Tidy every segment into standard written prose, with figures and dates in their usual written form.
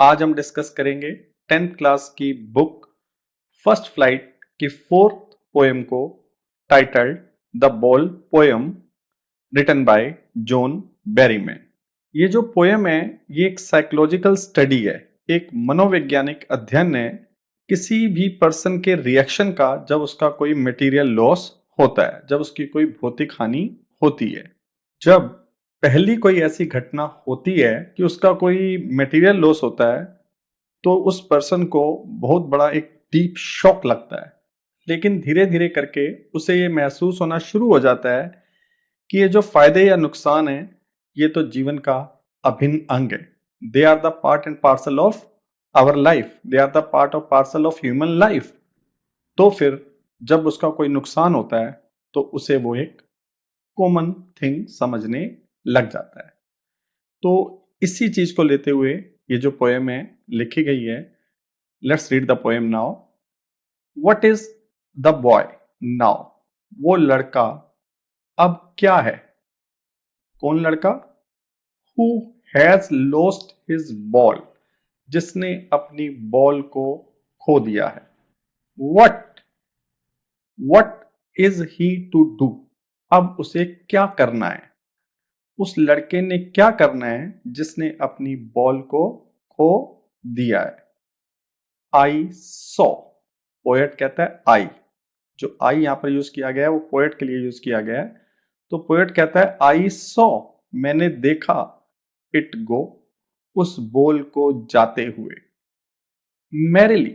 आज हम डिस्कस करेंगे 10th क्लास की बुक फर्स्ट फ्लाइट की फोर्थ पोएम को titled the ball poem written by John Berryman. ये जो पोएम है ये एक साइकोलॉजिकल स्टडी है, एक मनोवैज्ञानिक अध्ययन है किसी भी पर्सन के रिएक्शन का जब उसका कोई मटेरियल लॉस होता है, जब उसकी कोई भौतिक हानि होती है। जब पहली कोई ऐसी घटना होती है कि उसका कोई मटेरियल लॉस होता है तो उस पर्सन को बहुत बड़ा एक डीप शॉक लगता है, लेकिन धीरे धीरे करके उसे ये महसूस होना शुरू हो जाता है कि ये जो फायदे या नुकसान है ये तो जीवन का अभिन्न अंग है। They are the part and parcel of our life, they are the part of parcel of human life. तो फिर जब उसका कोई नुकसान होता है तो उसे वो एक कॉमन थिंग समझने लग जाता है। तो इसी चीज को लेते हुए ये जो पोएम है लिखी गई है। Let's read the poem now. What is the boy now? वो लड़का अब क्या है? कौन लड़का? Who has lost his ball, जिसने अपनी बॉल को खो दिया है। What what is he to do? अब उसे क्या करना है? उस लड़के ने क्या करना है जिसने अपनी बॉल को खो दिया है? आई सॉ, पोएट कहता है आई। जो आई यहां पर यूज किया गया है वो पोएट के लिए यूज किया गया है। तो पोएट कहता है आई सॉ, मैंने देखा, इट गो, उस बॉल को जाते हुए, मैरिली,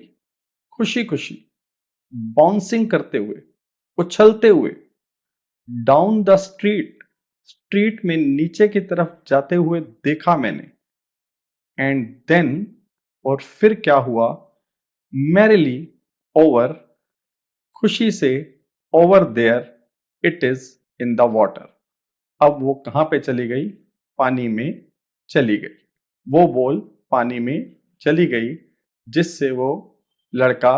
खुशी खुशी, बाउंसिंग करते हुए, उछलते हुए, डाउन द स्ट्रीट, स्ट्रीट में नीचे की तरफ जाते हुए देखा मैंने। एंड देन, और फिर क्या हुआ? मैरिली, ओवर, खुशी से, over there, it is in the water. अब वो कहां पे चली गई? पानी में चली गई। वो बॉल पानी में चली गई जिससे वो लड़का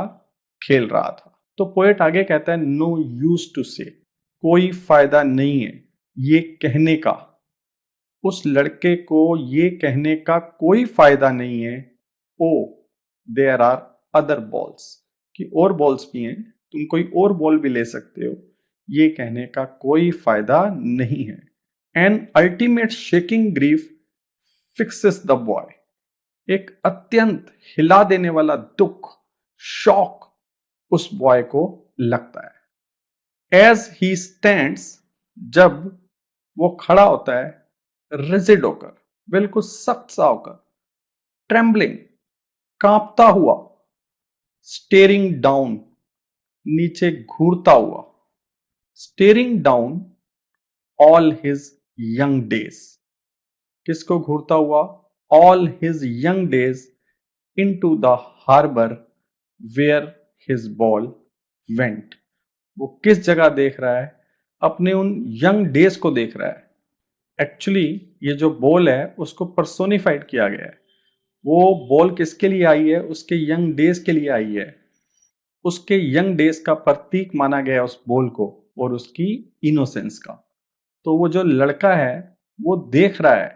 खेल रहा था। तो पोएट आगे कहता है नो यूज टू से, कोई फायदा नहीं है ये कहने का, उस लड़के को ये कहने का कोई फायदा नहीं है। Oh there are other balls, कि और बॉल्स भी हैं, तुम कोई और बॉल भी ले सकते हो, ये कहने का कोई फायदा नहीं है। An ultimate shaking grief fixes the boy, एक अत्यंत हिला देने वाला दुख, शॉक उस बॉय को लगता है। एज ही स्टैंड्स, जब वो खड़ा होता है, रिजिड होकर, बिल्कुल सख्त सा होकर, ट्रेम्बलिंग, कांपता हुआ, स्टेरिंग डाउन, नीचे घूरता हुआ, staring down all his young days, किसको घूरता हुआ? All his young days into the harbour where his ball went. वो किस जगह देख रहा है? अपने उन यंग डेज को देख रहा है। एक्चुअली ये जो बॉल है उसको पर्सोनिफाइड किया गया है। वो बॉल किसके लिए आई है? उसके यंग डेज के लिए आई है। उसके यंग डेज का प्रतीक माना गया है उस बॉल को और उसकी इनोसेंस का। तो वो जो लड़का है वो देख रहा है,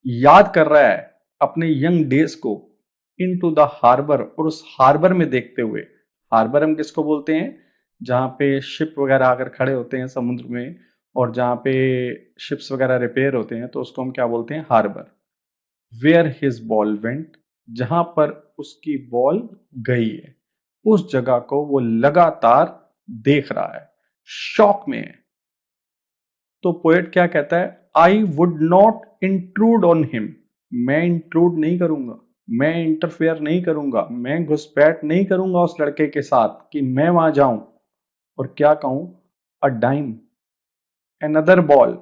याद कर रहा है अपने यंग डेज को इनटू द हार्बर, और उस हार्बर में देखते हुए, हार्बर हम किसको बोलते हैं? जहां पे शिप वगैरह आकर खड़े होते हैं समुद्र में, और जहां पे शिप्स वगैरह रिपेयर होते हैं तो उसको हम क्या बोलते हैं? Harbour. Where his ball went, जहां पर उसकी बॉल गई है, उस जगह को वो लगातार देख रहा है, शॉक में है। तो पोएट क्या कहता है? I would not intrude on him, मैं इंट्रूड नहीं करूंगा, मैं इंटरफेयर नहीं करूंगा, मैं घुसपैठ नहीं करूंगा उस लड़के के साथ कि मैं वहां जाऊं और क्या कहूं? अ डाइम, अनदर बॉल,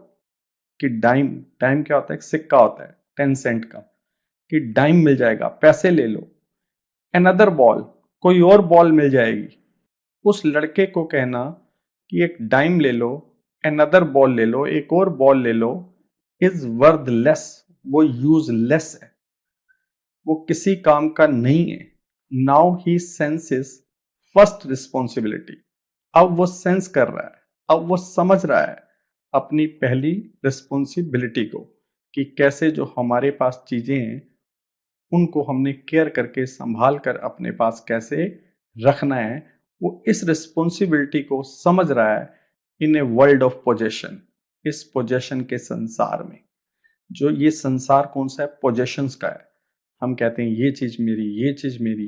कि डाइम, डाइम क्या होता है? सिक्का होता है 10 सेंट का, कि डाइम मिल जाएगा, पैसे ले लो। अनदर बॉल, कोई और बॉल मिल जाएगी। उस लड़के को कहना कि एक डाइम ले लो, अनदर बॉल ले लो, एक और बॉल ले लो, इज वर्थलेस, वो यूजलेस है, वो किसी काम का नहीं है। Now he senses first responsibility, अब वो सेंस कर रहा है, अब वो समझ रहा है अपनी पहली रिस्पॉन्सिबिलिटी को, कि कैसे जो हमारे पास चीजें हैं उनको हमने केयर करके संभाल कर अपने पास कैसे रखना है, वो इस रिस्पॉन्सिबिलिटी को समझ रहा है इन ए वर्ल्ड ऑफ पोजेशन। इस पोजेशन के संसार में, जो ये संसार कौन सा है, पोजेशंस का है। हम कहते हैं ये चीज मेरी, ये चीज मेरी।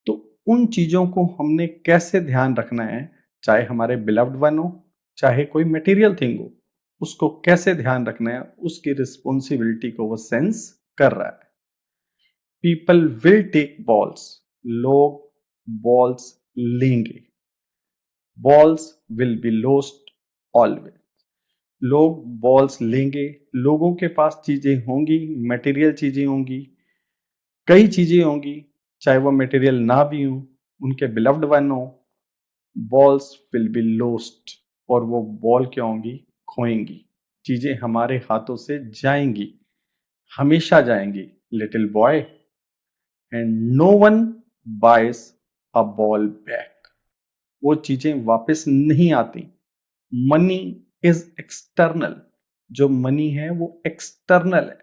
तो उन चीजों को हमने कैसे ध्यान रखना है, चाहे हमारे बिलव्ड वन हो, चाहे कोई मटेरियल थिंग हो, उसको कैसे ध्यान रखना है, उसकी रिस्पॉन्सिबिलिटी को वो सेंस कर रहा है। पीपल विल टेक बॉल्स, लोग बॉल्स लेंगे। Balls will be lost always, लोग बॉल्स लेंगे। लोगों के पास चीजें होंगी, मटेरियल चीजें होंगी, कई चीजें होंगी, चाहे वो मटेरियल ना भी हो, उनके बिलव्ड वन हो। बॉल्स विल बी लोस्ट, और वो बॉल क्या होंगी, खोएंगी। चीजें हमारे हाथों से जाएंगी, हमेशा जाएंगी। Little boy, and no one buys a ball back, वो चीजें वापस नहीं आती। मनी इज एक्सटर्नल, जो मनी है वो एक्सटर्नल है।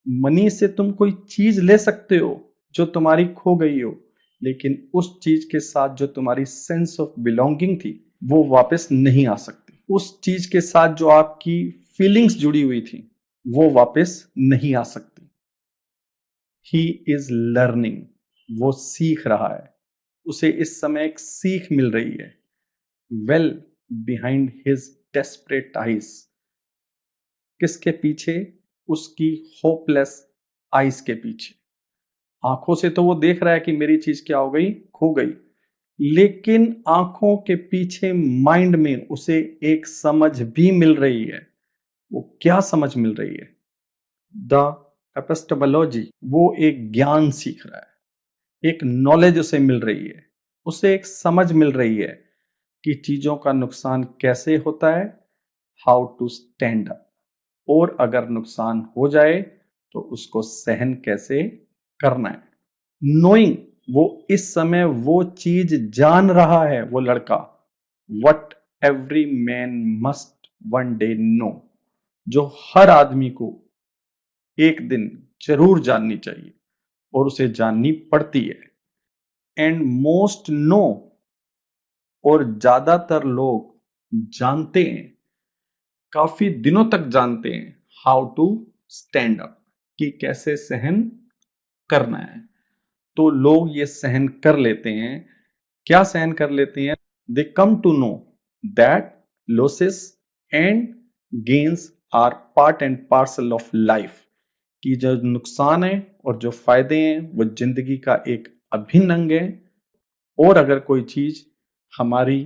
मनी से तुम कोई चीज ले सकते हो जो तुम्हारी खो गई हो, लेकिन उस चीज के साथ जो तुम्हारी सेंस ऑफ बिलोंगिंग थी वो वापस नहीं आ सकती। उस चीज के साथ जो आपकी फीलिंग्स जुड़ी हुई थी वो वापस नहीं आ सकती। ही इज लर्निंग, वो सीख रहा है, उसे इस समय एक सीख मिल रही है। Well behind his desperate eyes, किसके पीछे, उसकी होपलेस आइज के पीछे। आंखों से तो वो देख रहा है कि मेरी चीज क्या हो गई, खो गई, लेकिन आंखों के पीछे माइंड में उसे एक समझ भी मिल रही है। वो क्या समझ मिल रही है, द एपिस्टेमोलॉजी, वो एक ज्ञान सीख रहा है, एक नॉलेज उसे मिल रही है, उसे एक समझ मिल रही है कि चीजों का नुकसान कैसे होता है, हाउ टू स्टैंड अप, और अगर नुकसान हो जाए तो उसको सहन कैसे करना है। नोइंग, वो इस समय वो चीज जान रहा है, वो लड़का, what every man must one day know, जो हर आदमी को एक दिन जरूर जाननी चाहिए और उसे जाननी पड़ती है। एंड मोस्ट नो, और ज्यादातर लोग जानते हैं, काफी दिनों तक जानते हैं, हाउ टू स्टैंड अप, कि कैसे सहन करना है। तो लोग ये सहन कर लेते हैं। क्या सहन कर लेते हैं, they come to know that losses and gains are part and parcel of life, कि जो नुकसान है और जो फायदे हैं वो जिंदगी का एक अभिन्न अंग है। और अगर कोई चीज हमारी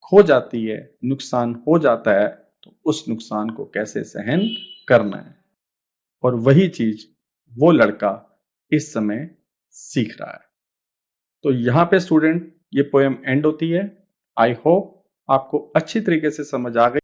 खो जाती है, नुकसान हो जाता है, तो उस नुकसान को कैसे सहन करना है, और वही चीज वो लड़का इस समय सीख रहा है। तो यहाँ पे स्टूडेंट ये पोएम एंड होती है। आई होप आपको अच्छी तरीके से समझ आ गई।